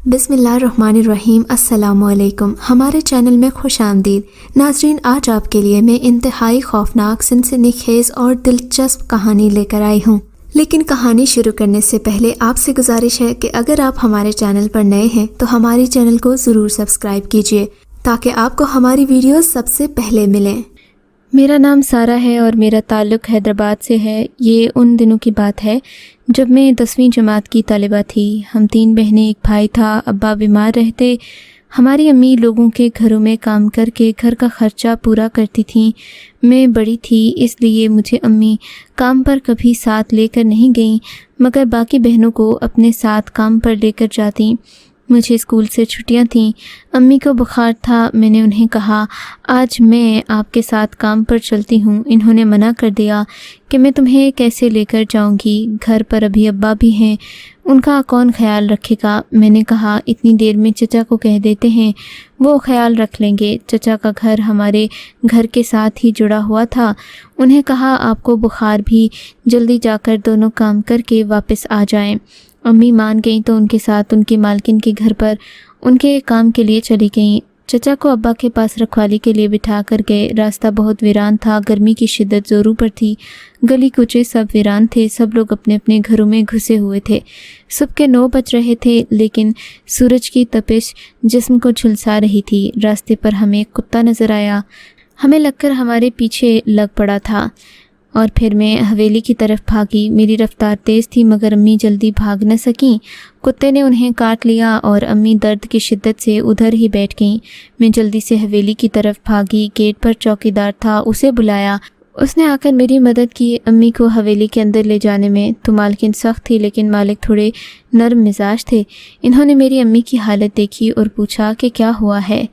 बिस्मिल्लाहिर्रहमानिर्रहीम। अस्सलाम वालेकुम। हमारे चैनल में खुश आमदीद। नाजरीन, आज आपके लिए मैं इंतहाई खौफनाक, सनसनीखेज और दिलचस्प कहानी लेकर आई हूँ। लेकिन कहानी शुरू करने से पहले आपसे गुजारिश है कि अगर आप हमारे चैनल पर नए हैं तो हमारे चैनल को ज़रूर सब्सक्राइब कीजिए ताकि आपको हमारी वीडियोस सबसे पहले मिलें। मेरा नाम सारा है और मेरा ताल्लुक़ हैदराबाद से है। ये उन दिनों की बात है जब मैं 10वीं जमात की तालिबा थी। हम 3 बहनें, एक भाई था। अब्बा बीमार रहते। हमारी अम्मी लोगों के घरों में काम करके घर का ख़र्चा पूरा करती थीं। मैं बड़ी थी, इसलिए मुझे अम्मी काम पर कभी साथ लेकर नहीं गईं, मगर बाकी बहनों को अपने साथ काम पर लेकर जातीं। मुझे स्कूल से छुट्टियां थीं। अम्मी को बुखार था। मैंने उन्हें कहा, आज मैं आपके साथ काम पर चलती हूँ। इन्होंने मना कर दिया कि मैं तुम्हें कैसे लेकर जाऊँगी, घर पर अभी अब्बा भी हैं, उनका कौन ख्याल रखेगा। मैंने कहा, इतनी देर में चचा को कह देते हैं, वो ख्याल रख लेंगे। चचा का घर हमारे घर के साथ ही जुड़ा हुआ था। उन्हें कहा, आपको बुखार भी, जल्दी जाकर दोनों काम करके वापस आ जाएं। अम्मी मान गईं तो उनके साथ उनकी मालकिन के घर पर उनके काम के लिए चली गईं। चचा को अब्बा के पास रखवाली के लिए बिठा कर गए। रास्ता बहुत वीरान था। गर्मी की शिद्दत ज़ोरों पर थी। गली कूचे सब वीरान थे। सब लोग अपने अपने घरों में घुसे हुए थे। सुबह के 9 बज रहे थे, लेकिन सूरज की तपिश जिस्म को झुलसा रही थी। रास्ते पर हमें एक कुत्ता नज़र आया। हमें लगकर हमारे पीछे लग पड़ा था और फिर मैं हवेली की तरफ भागी। मेरी रफ्तार तेज़ थी, मगर अम्मी जल्दी भाग न सकीं। कुत्ते ने उन्हें काट लिया और अम्मी दर्द की शिद्दत से उधर ही बैठ गईं। मैं जल्दी से हवेली की तरफ भागी। गेट पर चौकीदार था, उसे बुलाया। उसने आकर मेरी मदद की अम्मी को हवेली के अंदर ले जाने में। तो मालकिन सख्त थी, लेकिन मालिक थोड़े नरम मिजाज थे। इन्होंने मेरी अम्मी की हालत देखी और पूछा कि क्या हुआ है,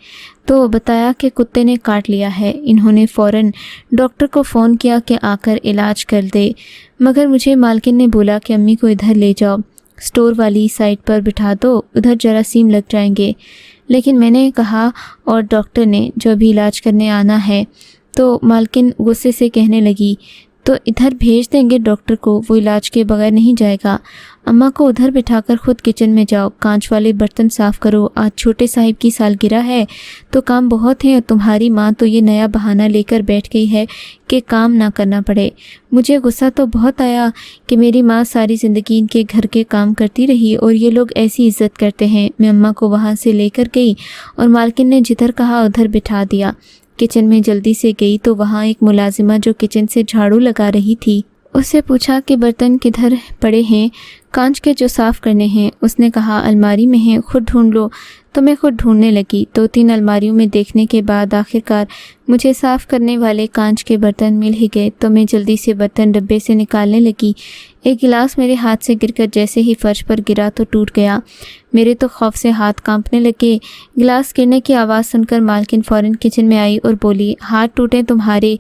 तो बताया कि कुत्ते ने काट लिया है। इन्होंने फ़ौरन डॉक्टर को फ़ोन किया कि आकर इलाज कर दे, मगर मुझे मालकिन ने बोला कि अम्मी को इधर ले जाओ, स्टोर वाली साइड पर बिठा दो, उधर जरासीम लग जाएंगे। लेकिन मैंने कहा, और डॉक्टर ने जो अभी इलाज करने आना है। तो मालकिन गुस्से से कहने लगी, तो इधर भेज देंगे डॉक्टर को, वो इलाज के बगैर नहीं जाएगा। अम्मा को उधर बिठाकर खुद किचन में जाओ, कांच वाले बर्तन साफ़ करो। आज छोटे साहिब की सालगिरह है तो काम बहुत है, और तुम्हारी माँ तो ये नया बहाना लेकर बैठ गई है कि काम ना करना पड़े। मुझे गुस्सा तो बहुत आया कि मेरी माँ सारी ज़िंदगी इनके घर के काम करती रही और ये लोग ऐसी इज़्ज़त करते हैं। मैं अम्मा को वहाँ से लेकर गई और मालकिन ने जिधर कहा उधर बिठा दिया। किचन में जल्दी से गई तो वहाँ एक मुलाजिमा जो किचन से झाड़ू लगा रही थी, उससे पूछा कि बर्तन किधर पड़े हैं, कांच के जो साफ़ करने हैं। उसने कहा, अलमारी में हैं, खुद ढूंढ लो। तो मैं खुद ढूंढने लगी। 2-3 अलमारियों में देखने के बाद आखिरकार मुझे साफ़ करने वाले कांच के बर्तन मिल ही गए। तो मैं जल्दी से बर्तन डब्बे से निकालने लगी। एक गिलास मेरे हाथ से गिरकर जैसे ही फर्श पर गिरा तो टूट गया। मेरे तो खौफ से हाथ कांपने लगे। गिलास गिरने की आवाज़ सुनकर मालकिन फ़ौरन किचन में आई और बोली, हाथ टूटे तुम्हारे,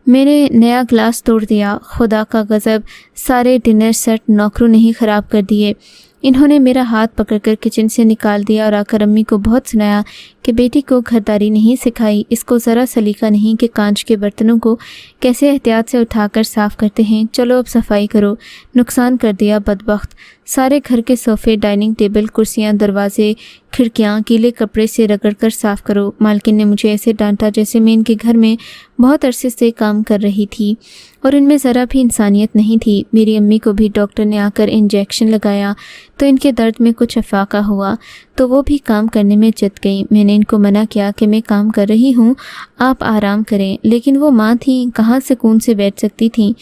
मैंने नया गिलास तोड़ दिया। खुदा का गज़ब, सारे डिनर सेट नौकरों ने ही ख़राब कर दिए। इन्होंने मेरा हाथ पकड़कर किचन से निकाल दिया और आकर अम्मी को बहुत सुनाया कि बेटी को घरदारी नहीं सिखाई, इसको ज़रा सलीका नहीं कि कांच के बर्तनों को कैसे एहतियात से उठाकर साफ़ करते हैं। चलो अब सफाई करो, नुकसान कर दिया बदबख्त। सारे घर के सोफ़े, डाइनिंग टेबल, कुर्सियाँ, दरवाजे, खिड़कियाँ गीले कपड़े से रगड़ कर साफ़ करो। मालकिन ने मुझे ऐसे डांटा जैसे मैं इनके घर में बहुत अरसे से काम कर रही थी और इनमें ज़रा भी इंसानियत नहीं थी। मेरी अम्मी को भी डॉक्टर ने आकर इंजेक्शन लगाया तो इनके दर्द में कुछ अफाका हुआ, तो वो भी काम करने में जत गई। मैंने इनको मना किया कि मैं काम कर रही हूँ, आप आराम करें, लेकिन वो माँ थी, कहाँ सुकून से बैठ सकती थी।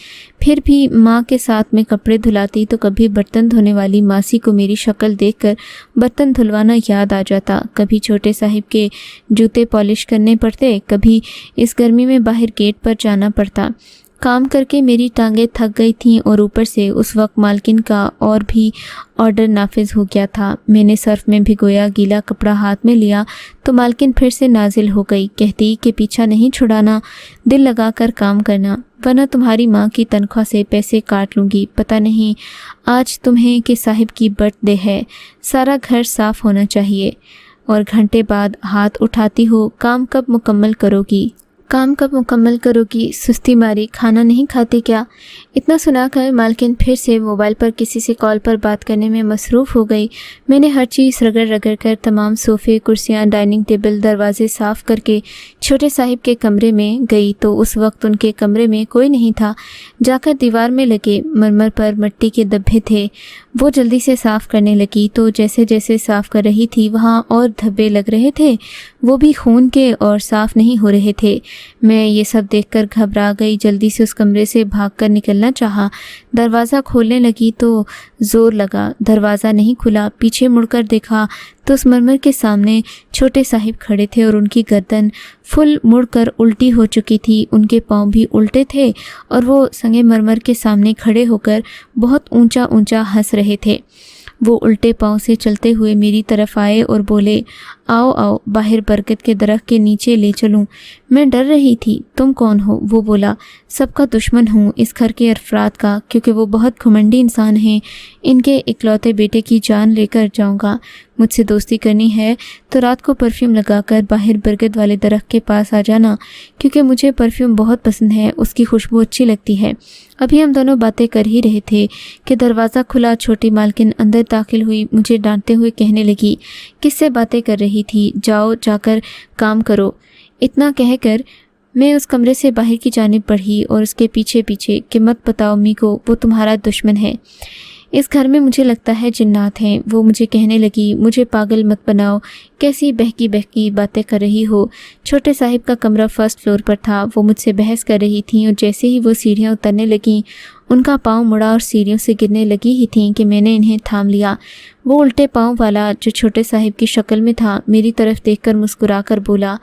फिर भी माँ के साथ में कपड़े धुलाती तो कभी बर्तन धोने वाली मासी को मेरी शक्ल देखकर बर्तन धुलवाना याद आ जाता। कभी छोटे साहिब के जूते पॉलिश करने पड़ते, कभी इस गर्मी में बाहर गेट पर जाना पड़ता। काम करके मेरी टांगें थक गई थीं और ऊपर से उस वक्त मालकिन का और भी ऑर्डर नाफिज हो गया था। मैंने सर्फ में भिगोया गीला कपड़ा हाथ में लिया तो मालकिन फिर से नाजिल हो गई। कहती कि पीछा नहीं छुड़ाना, दिल लगाकर काम करना, वरना तुम्हारी माँ की तनख्वाह से पैसे काट लूँगी। पता नहीं आज तुम्हें कि साहिब की बर्थडे है, सारा घर साफ़ होना चाहिए और घंटे बाद हाथ उठाती हो, काम कब मुकम्मल करोगी। काम कब मुकम्मल करोगी? सुस्ती मारी, खाना नहीं खाते क्या? इतना सुनाकर मालकिन फिर से मोबाइल पर किसी से कॉल पर बात करने में मसरूफ़ हो गई। मैंने हर चीज़ रगड़ रगड़ कर तमाम सोफ़े, कुर्सियाँ, डाइनिंग टेबल, दरवाजे साफ़ करके छोटे साहिब के कमरे में गई तो उस वक्त उनके कमरे में कोई नहीं था। जाकर दीवार में लगे मरमर पर मिट्टी के धब्बे थे, वो जल्दी से साफ़ करने लगी तो जैसे जैसे साफ़ कर रही थी वहाँ और धब्बे लग रहे थे, वो भी खून के और साफ़ नहीं हो रहे थे। मैं ये सब देखकर घबरा गई। जल्दी से उस कमरे से भागकर निकलना चाहा। दरवाज़ा खोलने लगी तो ज़ोर लगा, दरवाज़ा नहीं खुला। पीछे मुड़कर देखा तो उस मरमर के सामने छोटे साहिब खड़े थे और उनकी गर्दन फुल मुड़कर उल्टी हो चुकी थी। उनके पाँव भी उल्टे थे और वो संगे मरमर के सामने खड़े होकर बहुत ऊंचा ऊंचा हंस रहे थे। वो उल्टे पाँव से चलते हुए मेरी तरफ आए और बोले, आओ आओ बाहर बरगद के दरख्त के नीचे ले चलूं। मैं डर रही थी। तुम कौन हो? वो बोला, सबका दुश्मन हूँ, इस घर के अफराद का, क्योंकि वो बहुत घमंडी इंसान हैं। इनके इकलौते बेटे की जान लेकर जाऊँगा। मुझसे दोस्ती करनी है तो रात को परफ्यूम लगाकर बाहर बरगद वाले दरख्त के पास आ जाना, क्योंकि मुझे परफ्यूम बहुत पसंद है, उसकी खुशबू अच्छी लगती है। अभी हम दोनों बातें कर ही रहे थे कि दरवाज़ा खुला। छोटी मालकिन अंदर दाखिल हुई, मुझे डांटते हुए कहने लगी, किससे बातें कर रही थी? जाओ जाकर काम करो। इतना कहकर मैं उस कमरे से बाहर की जानिब बढ़ी और उसके पीछे पीछे कि मत बताओ अम्मी को, वो तुम्हारा दुश्मन है। इस घर में मुझे लगता है जिन्नात हैं। वो मुझे कहने लगी, मुझे पागल मत बनाओ, कैसी बहकी बहकी बातें कर रही हो। छोटे साहिब का कमरा फर्स्ट फ्लोर पर था। वो मुझसे बहस कर रही थीं और जैसे ही वो सीढ़ियाँ उतरने लगीं उनका पाँव मुड़ा और सीढ़ियों से गिरने लगी ही थीं कि मैंने इन्हें थाम लिया। वो उल्टे पाँव वाला जो छोटे साहिब की शक्ल में था मेरी तरफ देखकर मुस्कुरा कर बोला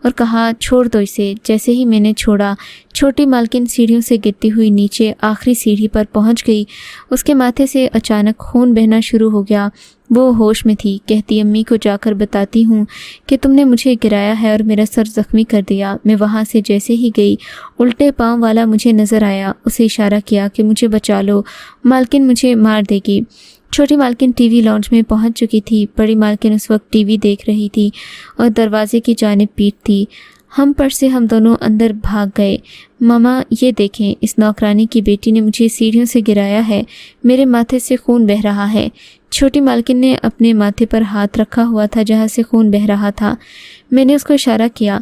और कहा, छोड़ दो इसे। जैसे ही मैंने छोड़ा, छोटी मालकिन सीढ़ियों से गिरती हुई नीचे आखिरी सीढ़ी पर पहुंच गई। उसके माथे से अचानक खून बहना शुरू हो गया। वो होश में थी। कहती, अम्मी को जाकर बताती हूँ कि तुमने मुझे गिराया है और मेरा सर ज़ख्मी कर दिया। मैं वहाँ से जैसे ही गई, उल्टे पाँव वाला मुझे नज़र आया। उसे इशारा किया कि मुझे बचा लो, मालकिन मुझे मार देगी। छोटी मालकिन टीवी लॉन्च में पहुंच चुकी थी। बड़ी मालकिन उस वक्त टीवी देख रही थी और दरवाजे की जानिब पीठ थी। हम पर से हम दोनों अंदर भाग गए। मामा ये देखें, इस नौकरानी की बेटी ने मुझे सीढ़ियों से गिराया है, मेरे माथे से खून बह रहा है। छोटी मालकिन ने अपने माथे पर हाथ रखा हुआ था जहाँ से खून बह रहा था। मैंने उसको इशारा किया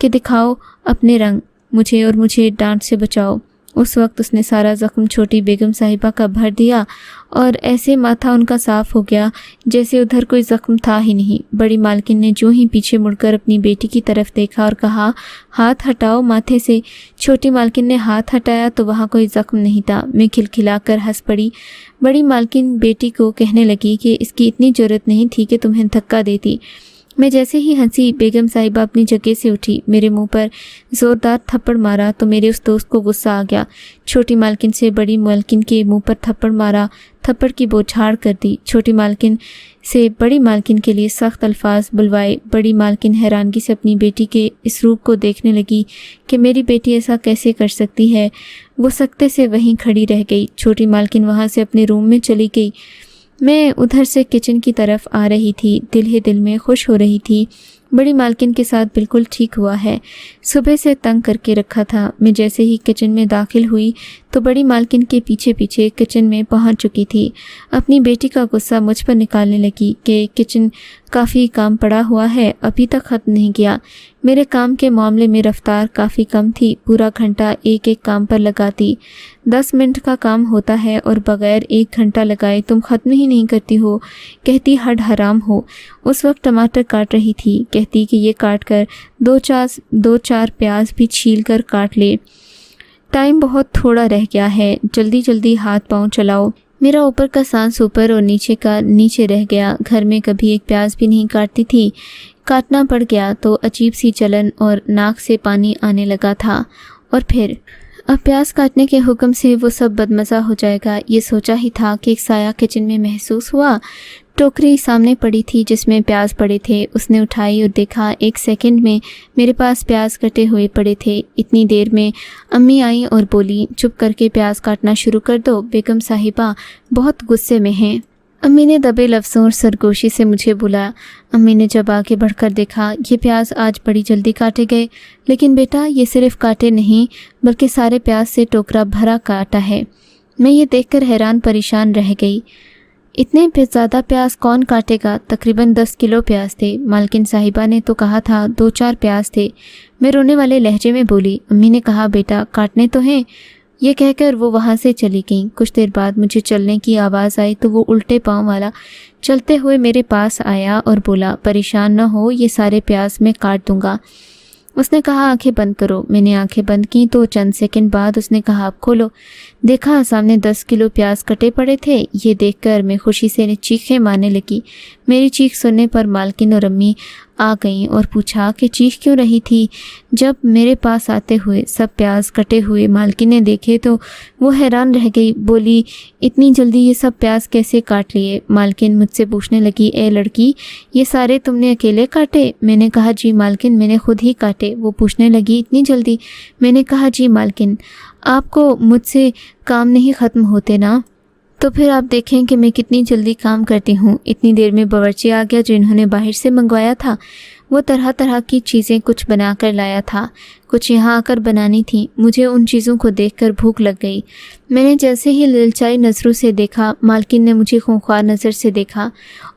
कि दिखाओ अपने रंग मुझे और मुझे डांट से बचाओ। उस वक्त उसने सारा ज़ख्म छोटी बेगम साहिबा का भर दिया और ऐसे माथा उनका साफ़ हो गया जैसे उधर कोई ज़ख्म था ही नहीं। बड़ी मालकिन ने जो ही पीछे मुड़कर अपनी बेटी की तरफ देखा और कहा, हाथ हटाओ माथे से। छोटी मालकिन ने हाथ हटाया तो वहाँ कोई ज़ख्म नहीं था। मैं खिलखिलाकर हंस पड़ी। बड़ी मालकिन बेटी को कहने लगी कि इसकी इतनी ज़रूरत नहीं थी कि तुम्हें धक्का देती। मैं जैसे ही हंसी, बेगम साहिबा अपनी जगह से उठी, मेरे मुंह पर ज़ोरदार थप्पड़ मारा तो मेरे उस दोस्त को गुस्सा आ गया। छोटी मालकिन से बड़ी मालकिन के मुंह पर थप्पड़ मारा, थप्पड़ की बौछार कर दी। छोटी मालकिन से बड़ी मालकिन के लिए सख्त अल्फाज बुलवाए। बड़ी मालकिन हैरानगी से अपनी बेटी के इस रूप को देखने लगी कि मेरी बेटी ऐसा कैसे कर सकती है। वो सख्ते से वहीं खड़ी रह गई। छोटी मालकिन वहाँ से अपने रूम में चली गई। मैं उधर से किचन की तरफ आ रही थी, दिल ही दिल में खुश हो रही थी। बड़ी मालकिन के साथ बिल्कुल ठीक हुआ है, सुबह से तंग करके रखा था। मैं जैसे ही किचन में दाखिल हुई तो बड़ी मालकिन के पीछे पीछे किचन में पहुंच चुकी थी। अपनी बेटी का गुस्सा मुझ पर निकालने लगी कि किचन काफ़ी काम पड़ा हुआ है, अभी तक ख़त्म नहीं किया। मेरे काम के मामले में रफ्तार काफ़ी कम थी, पूरा घंटा एक एक काम पर लगाती। 10 मिनट का काम होता है और बग़ैर 1 घंटा लगाए तुम ख़त्म ही नहीं करती हो, कहती हड हराम हो। उस वक्त टमाटर काट रही थी। कहती कि ये काट कर 2-4 प्याज भी छील कर काट ले, टाइम बहुत थोड़ा रह गया है, जल्दी जल्दी हाथ पाँव चलाओ। मेरा ऊपर का सांस ऊपर और नीचे का नीचे रह गया। घर में कभी एक प्याज भी नहीं काटती थी, काटना पड़ गया तो अजीब सी जलन और नाक से पानी आने लगा था। और फिर अब प्याज काटने के हुक्म से वो सब बदमज़ा हो जाएगा, ये सोचा ही था कि एक साया किचन में महसूस हुआ। टोकरी सामने पड़ी थी जिसमें प्याज पड़े थे। उसने उठाई और देखा 1 सेकंड में मेरे पास प्याज कटे हुए पड़े थे। इतनी देर में अम्मी आई और बोली, चुप करके प्याज काटना शुरू कर दो, बेगम साहिबा बहुत गुस्से में हैं। अम्मी ने दबे लफ्ज़ों और सरगोशी से मुझे बुलाया। अम्मी ने जब आगे बढ़कर देखा, ये प्याज आज बड़ी जल्दी काटे गए, लेकिन बेटा ये सिर्फ काटे नहीं बल्कि सारे प्याज से टोकरा भरा काटा है। मैं ये देखकर हैरान परेशान रह गई। इतने ज़्यादा प्याज कौन काटेगा? तकरीबन 10 किलो प्याज थे। मालकिन साहिबा ने तो कहा था 2-4 प्याज थे। मैं रोने वाले लहजे में बोली। अम्मी ने कहा बेटा काटने तो हैं। ये कहकर वो वहाँ से चली गईं। कुछ देर बाद मुझे चलने की आवाज़ आई तो वो उल्टे पाँव वाला चलते हुए मेरे पास आया और बोला, परेशान न हो, ये सारे प्याज मैं काट दूंगा। उसने कहा आंखें बंद करो। मैंने आंखें बंद की तो चंद सेकंड बाद उसने कहा आप खोलो। देखा सामने 10 किलो प्याज कटे पड़े थे। ये देखकर मैं खुशी से चीखें मारने लगी। मेरी चीख सुनने पर मालकिन और अम्मी आ गईं और पूछा कि चीख क्यों रही थी। जब मेरे पास आते हुए सब प्याज कटे हुए मालकिन ने देखे तो वो हैरान रह गई। बोली, इतनी जल्दी ये सब प्याज कैसे काट लिए? मालकिन मुझसे पूछने लगी, ए लड़की, ये सारे तुमने अकेले काटे? मैंने कहा जी मालकिन, मैंने खुद ही काटे। वो पूछने लगी, इतनी जल्दी? मैंने कहा जी मालकिन, आपको मुझसे काम नहीं ख़त्म होते ना, तो फिर आप देखें कि मैं कितनी जल्दी काम करती हूँ। इतनी देर में बावर्ची आ गया जो इन्होंने बाहर से मंगवाया था। वो तरह तरह की चीज़ें कुछ बना कर लाया था, कुछ यहाँ आकर बनानी थी। मुझे उन चीज़ों को देखकर भूख लग गई। मैंने जैसे ही ललचाई नज़रों से देखा, मालकिन ने मुझे खूंखार नज़र से देखा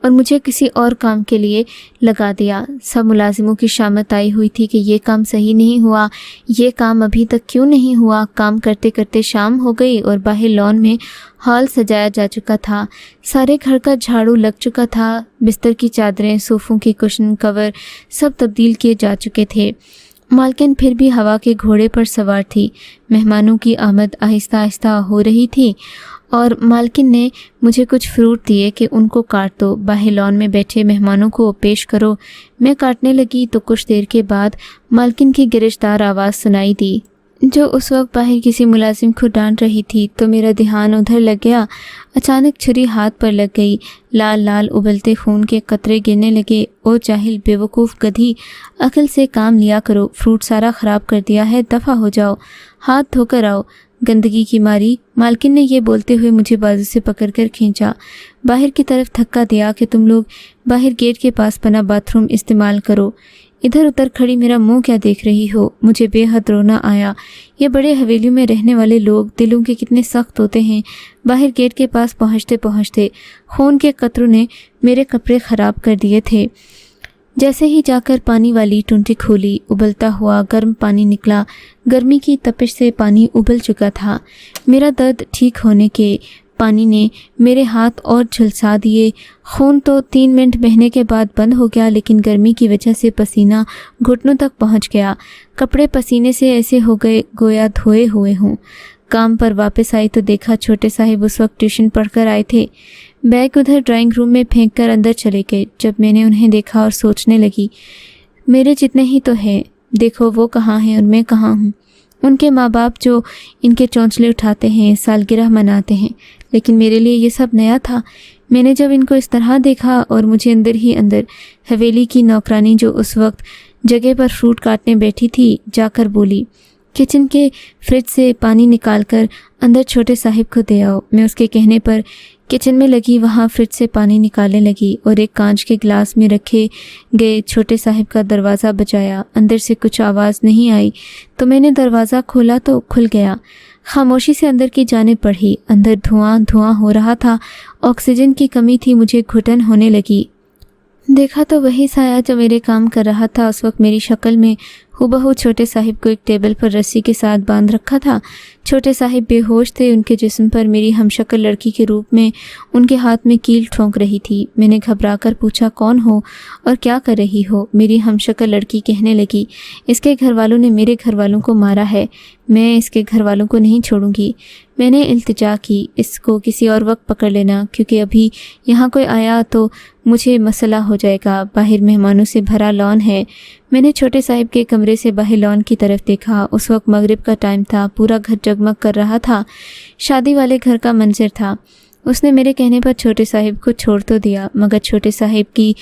और मुझे किसी और काम के लिए लगा दिया। सब मुलाजिमों की शामत आई हुई थी कि ये काम सही नहीं हुआ, ये काम अभी तक क्यों नहीं हुआ। काम करते करते शाम हो गई और बाहर लॉन में हॉल सजाया जा चुका था। सारे घर का झाड़ू लग चुका था। बिस्तर की चादरें, सोफ़ों की कुशन कवर सब तब्दील किए जा चुके थे। मालकिन फिर भी हवा के घोड़े पर सवार थी। मेहमानों की आमद आहिस्ता आहिस्ता हो रही थी और मालकिन ने मुझे कुछ फ्रूट दिए कि उनको काट दो, बाहर लॉन में बैठे मेहमानों को पेश करो। मैं काटने लगी तो कुछ देर के बाद मालकिन की गिरफ्तार आवाज़ सुनाई दी, जो उस वक्त बाहर किसी मुलाजिम को डांट रही थी। तो मेरा ध्यान उधर लग गया। अचानक छुरी हाथ पर लग गई। लाल लाल उबलते खून के कतरे गिरने लगे। ओ जाहिल, बेवकूफ़, गधी, अकल से काम लिया करो। फ्रूट सारा ख़राब कर दिया है, दफ़ा हो जाओ, हाथ धोकर आओ, गंदगी की मारी। मालकिन ने यह बोलते हुए मुझे बाजू से पकड़कर खींचा, बाहर की तरफ धक्का दिया कि तुम लोग बाहर गेट के पास बना बाथरूम इस्तेमाल करो। इधर उधर खड़ी मेरा मुंह क्या देख रही हो? मुझे बेहद रोना आया। ये बड़े हवेलियों में रहने वाले लोग दिलों के कितने सख्त होते हैं। बाहर गेट के पास पहुंचते पहुंचते खून के कतरों ने मेरे कपड़े ख़राब कर दिए थे। जैसे ही जाकर पानी वाली टुंटी खोली, उबलता हुआ गर्म पानी निकला। गर्मी की तपिश से पानी उबल चुका था। मेरा दर्द ठीक होने के पानी ने मेरे हाथ और झुलसा दिए। खून तो 3 मिनट बहने के बाद बंद हो गया, लेकिन गर्मी की वजह से पसीना घुटनों तक पहुंच गया। कपड़े पसीने से ऐसे हो गए गोया धोए हुए हों। काम पर वापस आई तो देखा छोटे साहिब उस वक्त ट्यूशन पढ़कर आए थे। बैग उधर ड्राइंग रूम में फेंक कर अंदर चले गए। जब मैंने उन्हें देखा और सोचने लगी, मेरे जितने ही तो हैं, देखो वो कहाँ हैं और मैं कहाँ हूँ। उनके माँ बाप जो इनके चौंचले उठाते हैं, सालगिरह मनाते हैं, लेकिन मेरे लिए ये सब नया था। मैंने जब इनको इस तरह देखा और मुझे अंदर ही अंदर हवेली की नौकरानी जो उस वक्त जगह पर फ्रूट काटने बैठी थी जाकर बोली, किचन के फ्रिज से पानी निकालकर अंदर छोटे साहिब को दे आओ। मैं उसके कहने पर किचन में लगी वहाँ फ्रिज से पानी निकालने लगी और एक कांच के गिलास में रखे गए छोटे साहिब का दरवाज़ा बजाया। अंदर से कुछ आवाज़ नहीं आई तो मैंने दरवाज़ा खोला तो खुल गया। खामोशी से अंदर की जानिब बढ़ी। अंदर धुआं धुआं हो रहा था। ऑक्सीजन की कमी थी, मुझे घुटन होने लगी। देखा तो वही साया जो मेरे काम कर रहा था। उस वक्त मेरी शक्ल में हुबहू छोटे साहिब को एक टेबल पर रस्सी के साथ बांध रखा था। छोटे साहिब बेहोश थे। उनके जिस्म पर मेरी हमशक्ल लड़की के रूप में उनके हाथ में कील ठोंक रही थी। मैंने घबराकर पूछा, कौन हो और क्या कर रही हो? मेरी हमशक्ल लड़की कहने लगी, इसके घर वालों ने मेरे घर वालों को मारा है, मैं इसके घर वालों को नहीं छोड़ूंगी। मैंने इल्तिजा की, इसको किसी और वक्त पकड़ लेना, क्योंकि अभी यहाँ कोई आया तो मुझे मसला हो जाएगा। बाहर मेहमानों से भरा लॉन है। मैंने छोटे साहिब के कमरे से बाहर लॉन की तरफ देखा। उस वक्त मगरिब का टाइम था। पूरा घर जगमग कर रहा था। शादी वाले घर का मंजर था। उसने मेरे कहने पर छोटे साहिब को छोड़ तो दिया, मगर छोटे साहिब की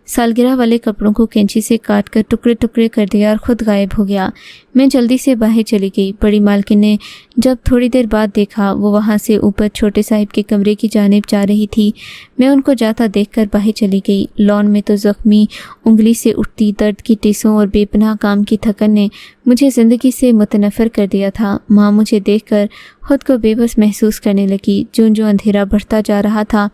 सालगिरह वाले कपड़ों को कैंची से काट कर टुकड़े टुकड़े कर दिया और ख़ुद गायब हो गया। मैं जल्दी से बाहर चली गई। बड़ी मालकिन ने जब थोड़ी देर बाद देखा, वो वहाँ से ऊपर छोटे साहिब के कमरे की जानिब जा रही थी। मैं उनको जाता देखकर बाहर चली गई। लॉन में तो ज़ख्मी उंगली से उठती दर्द की टीसों और बेपनाह काम की थकन ने मुझे ज़िंदगी से मुतनफ़र कर दिया था। माँ मुझे देखकर ख़ुद को बेबस महसूस करने लगी। जो अंधेरा बढ़ता जा रहा था,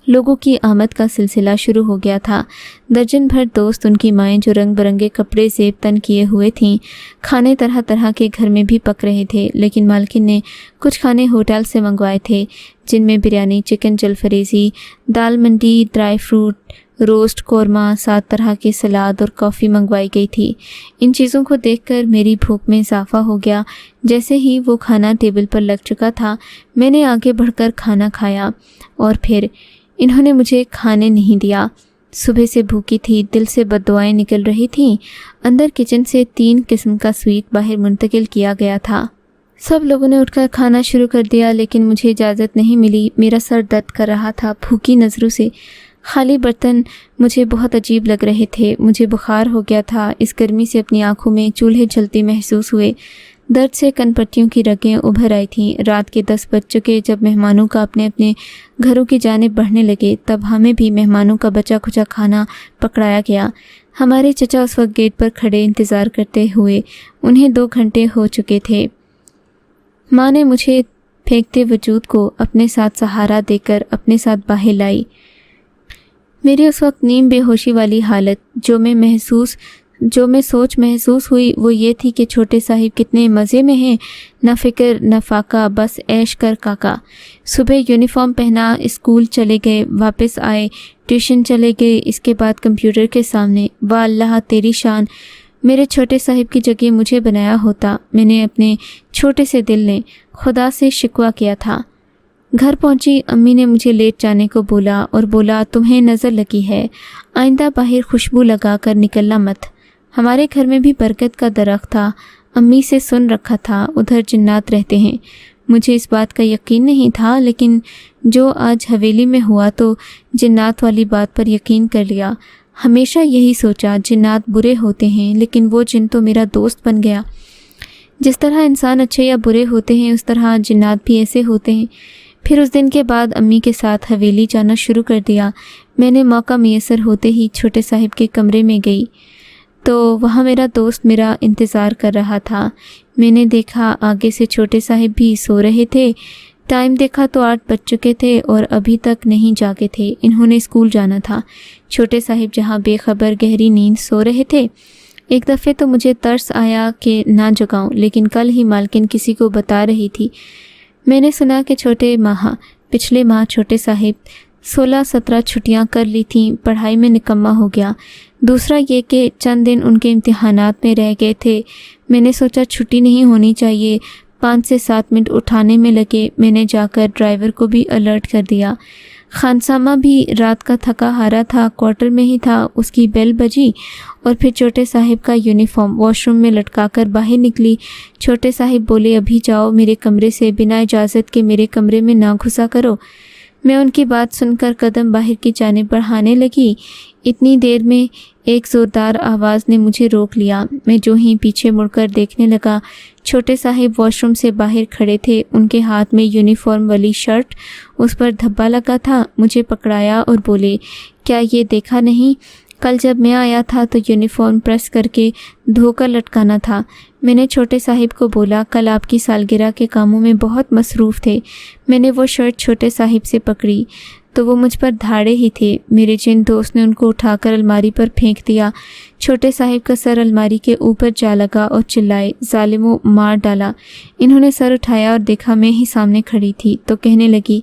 लोगों की आमद का सिलसिला शुरू हो गया था। दर्जन भर दोस्त, उनकी माएँ जो रंग बिरंगे कपड़े ज़ेब तन किए हुए थीं। खाने तरह तरह के घर में भी पक रहे थे, लेकिन मालकिन ने कुछ खाने होटल से मंगवाए थे, जिनमें बिरयानी, चिकन जलफरेज़ी, दाल मंडी, ड्राई फ्रूट, रोस्ट, कौरमा, 7 तरह के सलाद और कॉफ़ी मंगवाई गई थी। इन चीज़ों को देखकर मेरी भूख में इजाफा हो गया। जैसे ही वो खाना टेबल पर लग चुका था, मैंने आगे बढ़कर खाना खाया और फिर इन्होंने मुझे खाने नहीं दिया। सुबह से भूखी थी, दिल से बद्दुआएं निकल रही थीं। अंदर किचन से 3 किस्म का स्वीट बाहर मुंतकिल किया गया था। सब लोगों ने उठकर खाना शुरू कर दिया, लेकिन मुझे इजाज़त नहीं मिली। मेरा सर दर्द कर रहा था। भूखी नज़रों से खाली बर्तन मुझे बहुत अजीब लग रहे थे। मुझे बुखार हो गया था। इस गर्मी से अपनी आंखों में चूल्हे जलते महसूस हुए। दर्द से कनपट्टियों की रगें उभर आई थीं। रात के 10 बज चुके। जब मेहमानों का अपने अपने घरों की जानिब बढ़ने लगे, तब हमें भी मेहमानों का बचा खुचा खाना पकड़ाया गया। हमारे चचा उस वक्त गेट पर खड़े इंतज़ार करते हुए। उन्हें 2 घंटे हो चुके थे। माँ ने मुझे फेंकते वजूद को अपने साथ सहारा देकर अपने साथ बाहर लाई। मेरी उस वक्त नीम बेहोशी वाली हालत जो मैं सोच महसूस हुई, वो ये थी कि छोटे साहिब कितने मज़े में हैं। न फ़िक्र न फाका, बस ऐश कर काका। सुबह यूनिफॉर्म पहना, स्कूल चले गए, वापस आए, ट्यूशन चले गए, इसके बाद कंप्यूटर के सामने। वाह अल्लाह तेरी शान, मेरे छोटे साहिब की जगह मुझे बनाया होता। मैंने अपने छोटे से दिल ने खुदा से शिकवा किया था। घर पहुंची, अम्मी ने मुझे लेट जाने को बोला और बोला, तुम्हें नज़र लगी है, आइंदा बाहर खुशबू लगा कर निकलना मत। हमारे घर में भी बरकत का दरख्त था। अम्मी से सुन रखा था उधर जिन्नात रहते हैं। मुझे इस बात का यकीन नहीं था, लेकिन जो आज हवेली में हुआ तो जिन्नात वाली बात पर यकीन कर लिया। हमेशा यही सोचा जिन्नात बुरे होते हैं, लेकिन वो जिन तो मेरा दोस्त बन गया। जिस तरह इंसान अच्छे या बुरे होते हैं, उस तरह जिन्नात भी ऐसे होते हैं। फिर उस दिन के बाद अम्मी के साथ हवेली जाना शुरू कर दिया। मैंने मौका मुयस्सर होते ही छोटे साहिब के कमरे में गई तो वहाँ मेरा दोस्त मेरा इंतज़ार कर रहा था। मैंने देखा आगे से छोटे साहिब भी सो रहे थे। टाइम देखा तो 8 बज चुके थे और अभी तक नहीं जागे थे। इन्होंने स्कूल जाना था। छोटे साहिब जहाँ बेखबर गहरी नींद सो रहे थे। एक दफ़े तो मुझे तरस आया कि ना जगाऊं, लेकिन कल ही मालकिन किसी को बता रही थी। मैंने सुना कि पिछले माह छोटे साहिब 16-17 छुट्टियां कर ली थीं। पढ़ाई में निकम्मा हो गया। दूसरा ये कि चंद दिन उनके इम्तिहानात में रह गए थे। मैंने सोचा छुट्टी नहीं होनी चाहिए। 5 से 7 मिनट उठाने में लगे। मैंने जाकर ड्राइवर को भी अलर्ट कर दिया। खानसामा भी रात का थका हारा था, क्वार्टर में ही था। उसकी बेल बजी और फिर छोटे साहिब का यूनिफॉर्म वॉशरूम में लटका कर बाहर निकली। छोटे साहिब बोले, अभी जाओ मेरे कमरे से, बिना इजाज़त के मेरे कमरे में ना घुसा करो। मैं उनकी बात सुनकर कदम बाहर की जानिब बढ़ाने लगी। इतनी देर में एक ज़ोरदार आवाज़ ने मुझे रोक लिया। मैं जो ही पीछे मुड़कर देखने लगा, छोटे साहिब वॉशरूम से बाहर खड़े थे। उनके हाथ में यूनिफॉर्म वाली शर्ट, उस पर धब्बा लगा था। मुझे पकड़ाया और बोले, क्या ये देखा नहीं? कल जब मैं आया था तो यूनिफॉर्म प्रेस करके धोकर लटकाना था। मैंने छोटे साहिब को बोला, कल आपकी सालगिरह के कामों में बहुत मसरूफ़ थे। मैंने वो शर्ट छोटे साहिब से पकड़ी तो वो मुझ पर धाड़े ही थे। मेरे जिन दोस्त ने उनको उठाकर अलमारी पर फेंक दिया। छोटे साहिब का सर अलमारी के ऊपर जा लगा और चिल्लाए, ज़ालिमों, मार डाला। इन्होंने सर उठाया और देखा मैं ही सामने खड़ी थी तो कहने लगी,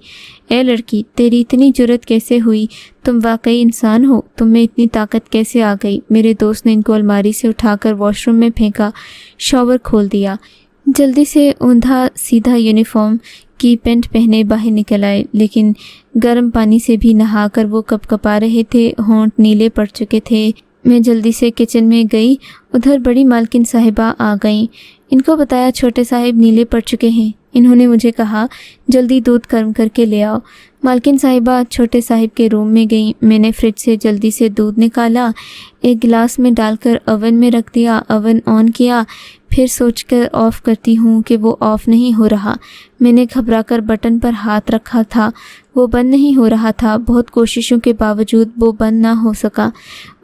ए लड़की, तेरी इतनी जुर्रत कैसे हुई? तुम वाकई इंसान हो? तुम में इतनी ताकत कैसे आ गई? मेरे दोस्त ने इनको अलमारी से उठाकर वॉशरूम में फेंका, शॉवर खोल दिया। जल्दी से ऊंधा सीधा यूनिफॉर्म की पैंट पहने बाहर निकल आए, लेकिन गर्म पानी से भी नहाकर वो कपकपा रहे थे, होंठ नीले पड़ चुके थे। मैं जल्दी से किचन में गई। उधर बड़ी मालकिन साहिबा आ गईं। इनको बताया छोटे साहिब नीले पड़ चुके हैं। इन्होंने मुझे कहा, जल्दी दूध गर्म करके ले आओ। मालकिन साहिबा छोटे साहिब के रूम में गई। मैंने फ्रिज से जल्दी से दूध निकाला, एक गिलास में डालकर ओवन में रख दिया। ओवन ऑन किया, फिर सोचकर ऑफ़ करती हूँ कि वो ऑफ़ नहीं हो रहा। मैंने घबराकर बटन पर हाथ रखा था, वो बंद नहीं हो रहा था। बहुत कोशिशों के बावजूद वो बंद ना हो सका।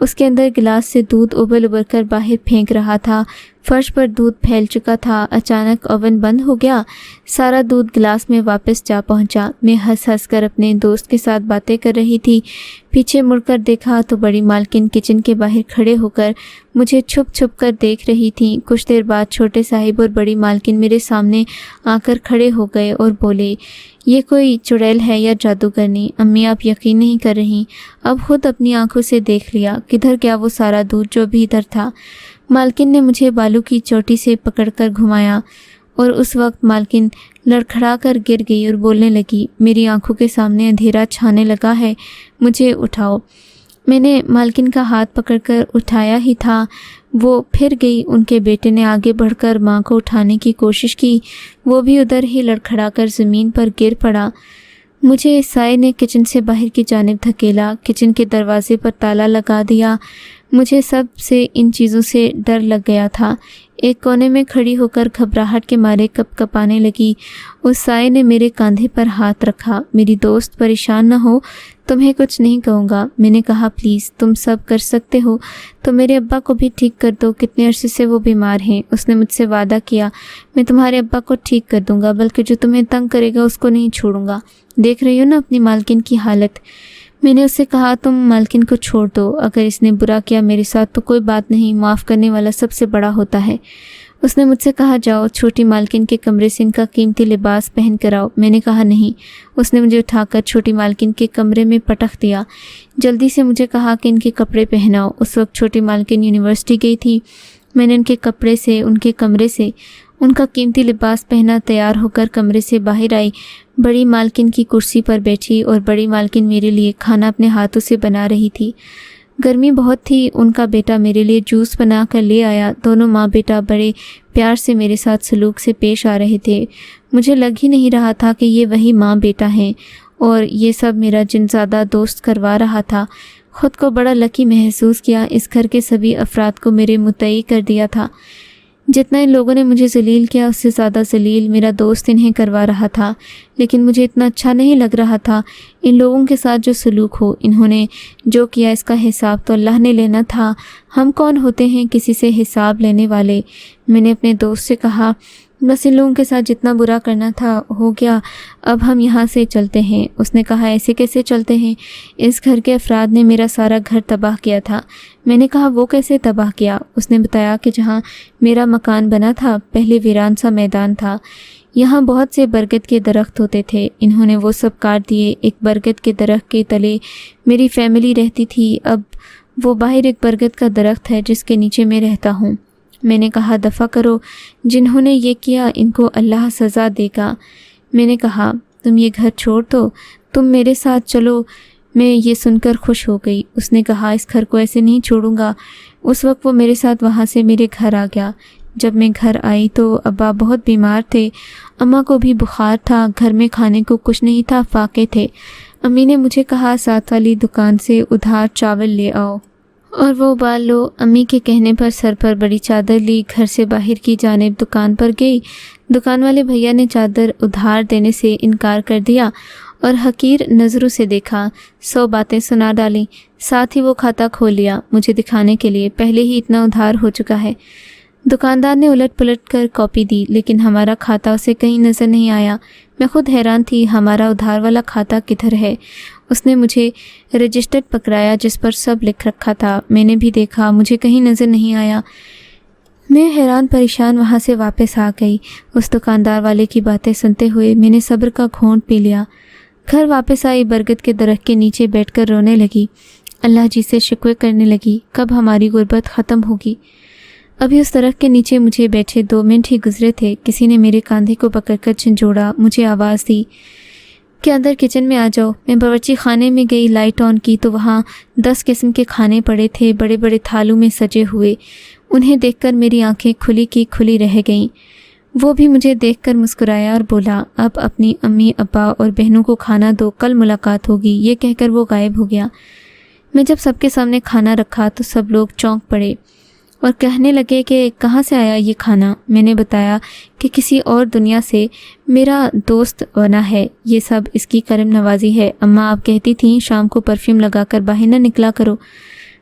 उसके अंदर गिलास से दूध उबल उबल कर बाहर फेंक रहा था। फर्श पर दूध फैल चुका था। अचानक ओवन बंद हो गया, सारा दूध गिलास में वापस जा पहुंचा। मैं हंस हंस कर अपने दोस्त के साथ बातें कर रही थी। पीछे मुड़कर देखा तो बड़ी मालकिन किचन के बाहर खड़े होकर मुझे छुप छुप कर देख रही थी। कुछ देर बाद छोटे साहिब और बड़ी मालकिन मेरे सामने आकर खड़े हो गए और बोले, ये कोई चुड़ैल है या जादूगरनी? अम्मी, आप यकीन नहीं कर रही, अब खुद अपनी आंखों से देख लिया। किधर गया वो सारा दूध जो भी इधर था? मालकिन ने मुझे बालू की चोटी से पकड़कर घुमाया और उस वक्त मालकिन लड़खड़ा कर गिर गई और बोलने लगी, मेरी आंखों के सामने अंधेरा छाने लगा है, मुझे उठाओ। मैंने मालकिन का हाथ पकड़कर उठाया ही था, वो फिर गई। उनके बेटे ने आगे बढ़कर माँ को उठाने की कोशिश की, वो भी उधर ही लड़खड़ाकर ज़मीन पर गिर पड़ा। मुझे साये ने किचन से बाहर की जानिब धकेला, किचन के दरवाजे पर ताला लगा दिया। मुझे सब से इन चीज़ों से डर लग गया था। एक कोने में खड़ी होकर घबराहट के मारे कँपकँपाने लगी। उस साये ने मेरे कंधे पर हाथ रखा। मेरी दोस्त, परेशान न हो, तुम्हें कुछ नहीं कहूँगा। मैंने कहा, प्लीज़ तुम सब कर सकते हो तो मेरे अब्बा को भी ठीक कर दो, कितने अरसे से वो बीमार हैं। उसने मुझसे वादा किया, मैं तुम्हारे अब्बा को ठीक कर दूँगा, बल्कि जो तुम्हें तंग करेगा उसको नहीं छोड़ूंगा। देख रही हो ना अपनी मालकिन की हालत। मैंने उससे कहा, तुम मालकिन को छोड़ दो, अगर इसने बुरा किया मेरे साथ तो कोई बात नहीं, माफ़ करने वाला सबसे बड़ा होता है। उसने मुझसे कहा, जाओ छोटी मालकिन के कमरे से इनका कीमती लिबास पहन कर आओ। मैंने कहा, नहीं। उसने मुझे उठाकर छोटी मालकिन के कमरे में पटक दिया। जल्दी से मुझे कहा कि इनके कपड़े पहनाओ। उस वक्त छोटी मालकिन यूनिवर्सिटी गई थी। मैंने उनके कपड़े से, उनके कमरे से उनका कीमती लिबास पहना, तैयार होकर कमरे से बाहर आई। बड़ी मालकिन की कुर्सी पर बैठी और बड़ी मालकिन मेरे लिए खाना अपने हाथों से बना रही थी। गर्मी बहुत थी। उनका बेटा मेरे लिए जूस बना कर ले आया। दोनों माँ बेटा बड़े प्यार से मेरे साथ सलूक से पेश आ रहे थे। मुझे लग ही नहीं रहा था कि ये वही माँ बेटा हैं और ये सब मेरा जिनज़ादा दोस्त करवा रहा था। ख़ुद को बड़ा लकी महसूस किया। इस घर के सभी अफराद को मेरे मुतई कर दिया था। जितना इन लोगों ने मुझे जलील किया उससे ज़्यादा जलील मेरा दोस्त इन्हें करवा रहा था। लेकिन मुझे इतना अच्छा नहीं लग रहा था। इन लोगों के साथ जो सलूक हो, इन्होंने जो किया इसका हिसाब तो अल्लाह ने लेना था। हम कौन होते हैं किसी से हिसाब लेने वाले। मैंने अपने दोस्त से कहा, बस इन लोगों के साथ जितना बुरा करना था हो गया, अब हम यहाँ से चलते हैं। उसने कहा, ऐसे कैसे चलते हैं? इस घर के अफराद ने मेरा सारा घर तबाह किया था। मैंने कहा, वो कैसे तबाह किया? उसने बताया कि जहाँ मेरा मकान बना था पहले वीरान सा मैदान था। यहाँ बहुत से बरगद के दरख्त होते थे, इन्होंने वो सब काट दिए। एक बरगद के दरख्त के तले मेरी फैमिली रहती थी। अब वो बाहर एक बरगद का दरख्त है जिसके नीचे मैं रहता हूँ। मैंने कहा, दफ़ा करो, जिन्होंने ये किया इनको अल्लाह सज़ा देगा। मैंने कहा, तुम ये घर छोड़ दो, तुम मेरे साथ चलो। मैं ये सुनकर खुश हो गई। उसने कहा, इस घर को ऐसे नहीं छोड़ूंगा। उस वक्त वो मेरे साथ वहाँ से मेरे घर आ गया। जब मैं घर आई तो अब्बा बहुत बीमार थे, अम्मा को भी बुखार था, घर में खाने को कुछ नहीं था, फाके थे। अम्मी ने मुझे कहा, साथ वाली दुकान से उधार चावल ले आओ और वो उबाल लो। अम्मी के कहने पर सर पर बड़ी चादर ली, घर से बाहर की जानिब दुकान पर गई। दुकान वाले भैया ने चादर उधार देने से इनकार कर दिया और हकीर नज़रों से देखा। 100 बातें सुना डाली। साथ ही वो खाता खोल लिया मुझे दिखाने के लिए, पहले ही इतना उधार हो चुका है। दुकानदार ने उलट पुलट कर कॉपी दी, लेकिन हमारा खाता उसे कहीं नज़र नहीं आया। मैं खुद हैरान थी, हमारा उधार वाला खाता किधर है। उसने मुझे रजिस्टर पकड़ाया जिस पर सब लिख रखा था। मैंने भी देखा, मुझे कहीं नज़र नहीं आया। मैं हैरान परेशान वहाँ से वापस आ गई। उस दुकानदार वाले की बातें सुनते हुए मैंने सब्र का घोंट पी लिया। घर वापस आई, बरगद के दरख्त के नीचे बैठकर रोने लगी। अल्लाह जी से शिकवे करने लगी, कब हमारी गुर्बत ख़त्म होगी। अभी उस दरख्त के नीचे मुझे बैठे 2 मिनट ही गुजरे थे, किसी ने मेरे कंधे को पकड़कर झंझोड़ा, मुझे आवाज़ दी कि अंदर किचन में आ जाओ। मैं बावर्ची खाने में गई, लाइट ऑन की तो वहाँ 10 किस्म के खाने पड़े थे, बड़े बड़े थालों में सजे हुए। उन्हें देखकर मेरी आंखें खुली की खुली रह गईं। وہ بھی مجھے دیکھ کر مسکرایا اور بولا اب اپنی امی ابا اور بہنوں کو کھانا دو، کل ملاقات ہوگی۔ یہ کہہ کر وہ غائب ہو گیا۔ میں جب سب کے سامنے کھانا رکھا تو سب لوگ چونک پڑے اور کہنے لگے کہ کہاں سے آیا یہ کھانا۔ میں نے بتایا کہ کسی اور دنیا سے میرا دوست بنا ہے، یہ سب اس کی کرم نوازی ہے۔ اماں آپ کہتی تھیں شام کو پرفیوم لگا کر باہر نہ نکلا کرو،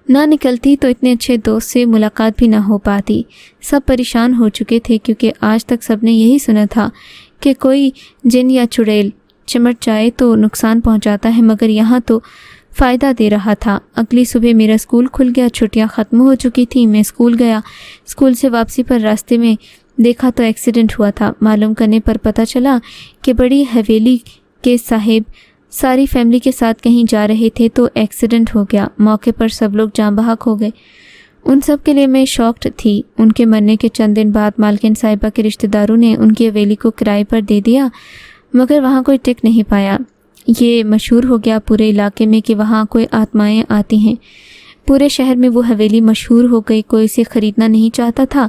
نہ نکلتی تو اتنے اچھے دوست سے ملاقات بھی نہ ہو پاتی۔ سب پریشان ہو چکے تھے کیونکہ آج تک سب نے یہی سنا تھا کہ کوئی جن یا چڑیل چمٹ جائے تو نقصان پہنچاتا ہے، مگر یہاں تو فائدہ دے رہا تھا۔ اگلی صبح میرا اسکول کھل گیا، چھٹیاں ختم ہو چکی تھیں۔ میں اسکول گیا، اسکول سے واپسی پر راستے میں دیکھا تو ایکسیڈنٹ ہوا تھا۔ معلوم کرنے پر پتہ چلا کہ بڑی حویلی کے صاحب ساری فیملی کے ساتھ کہیں جا رہے تھے تو ایکسیڈنٹ ہو گیا۔ موقع پر سب لوگ جاں بحق ہو گئے۔ ان سب کے لیے میں شاکڈ تھی۔ ان کے مرنے کے چند دن بعد مالکن صاحبہ کے رشتہ داروں نے ان کی حویلی کو کرائے پر دے دیا، مگر وہاں کوئی ٹک نہیں پایا۔ یہ مشہور ہو گیا پورے علاقے میں کہ وہاں کوئی آتمائیں آتی ہیں۔ پورے شہر میں وہ حویلی مشہور ہو گئی، کوئی اسے خریدنا نہیں چاہتا تھا۔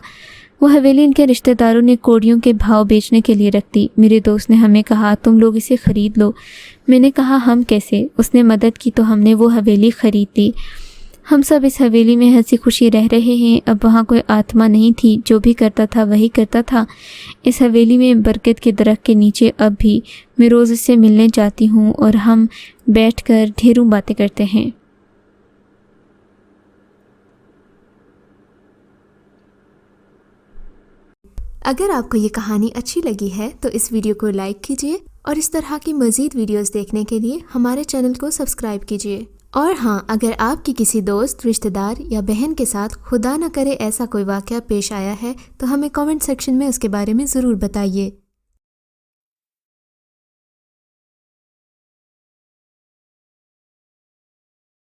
وہ حویلی ان کے رشتہ داروں نے کوڑیوں کے بھاؤ بیچنے کے لیے رکھ دی۔ میرے دوست نے ہمیں کہا تم لوگ اسے خرید لو۔ میں نے کہا ہم کیسے؟ اس نے مدد کی تو ہم نے وہ حویلی خرید لی۔ ہم سب اس حویلی میں ہنسی خوشی رہ رہے ہیں۔ اب وہاں کوئی آتما نہیں تھی، جو بھی کرتا تھا وہی کرتا تھا۔ اس حویلی میں برکت کے درخت کے نیچے اب بھی میں روز اس سے ملنے جاتی ہوں اور ہم بیٹھ کر ڈھیروں باتیں کرتے ہیں۔ اگر آپ کو یہ کہانی اچھی لگی ہے تو اس ویڈیو کو لائک کیجیے اور اس طرح کی مزید ویڈیوز دیکھنے کے لیے ہمارے چینل کو سبسکرائب کیجیے۔ اور ہاں، اگر آپ کی کسی دوست، رشتہ دار یا بہن کے ساتھ خدا نہ کرے ایسا کوئی واقعہ پیش آیا ہے تو ہمیں کامنٹ سیکشن میں اس کے بارے میں ضرور بتائیے۔